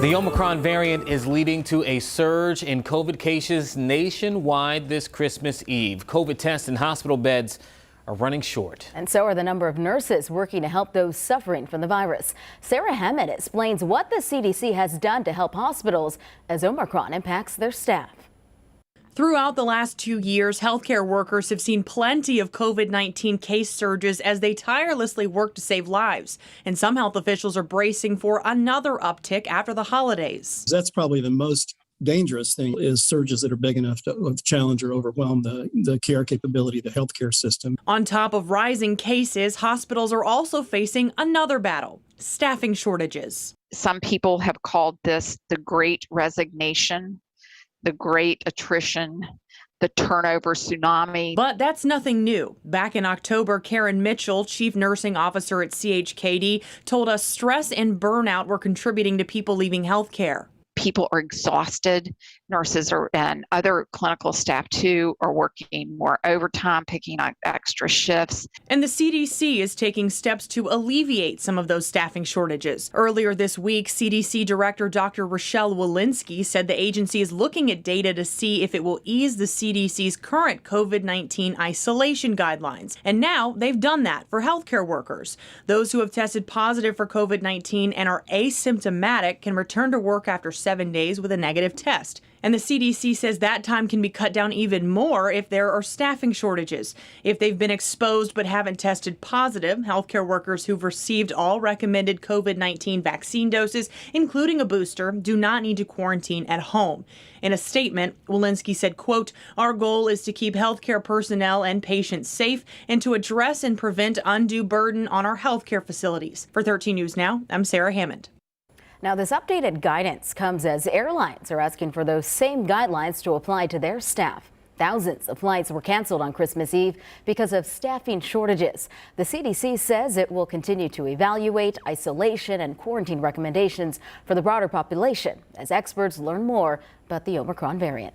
The Omicron variant is leading to a surge in COVID cases nationwide this Christmas Eve. COVID tests and hospital beds are running short. And so are the number of nurses working to help those suffering from the virus. Sarah Hammond explains what the CDC has done to help hospitals as Omicron impacts their staff. Throughout the last 2 years, healthcare workers have seen plenty of COVID-19 case surges as they tirelessly work to save lives. And some health officials are bracing for another uptick after the holidays. That's probably the most dangerous thing, is surges that are big enough to challenge or overwhelm the care capability of the healthcare system. On top of rising cases, hospitals are also facing another battle: staffing shortages. Some people have called this the Great Resignation, the great attrition, the turnover tsunami. But that's nothing new. Back in October, Karen Mitchell, chief nursing officer at CHKD, told us stress and burnout were contributing to people leaving healthcare. People are exhausted. Nurses and other clinical staff too are working more overtime, picking up extra shifts. And the CDC is taking steps to alleviate some of those staffing shortages. Earlier this week, CDC Director Dr. Rochelle Walensky said the agency is looking at data to see if it will ease the CDC's current COVID-19 isolation guidelines. And now they've done that for healthcare workers. Those who have tested positive for COVID-19 and are asymptomatic can return to work after 7 days with a negative test. And the CDC says that time can be cut down even more if there are staffing shortages. If they've been exposed but haven't tested positive, healthcare workers who've received all recommended COVID-19 vaccine doses, including a booster, do not need to quarantine at home. In a statement, Walensky said, quote, "Our goal is to keep healthcare personnel and patients safe and to address and prevent undue burden on our healthcare facilities." For 13 News Now, I'm Sarah Hammond. Now, this updated guidance comes as airlines are asking for those same guidelines to apply to their staff. Thousands of flights were canceled on Christmas Eve because of staffing shortages. The CDC says it will continue to evaluate isolation and quarantine recommendations for the broader population as experts learn more about the Omicron variant.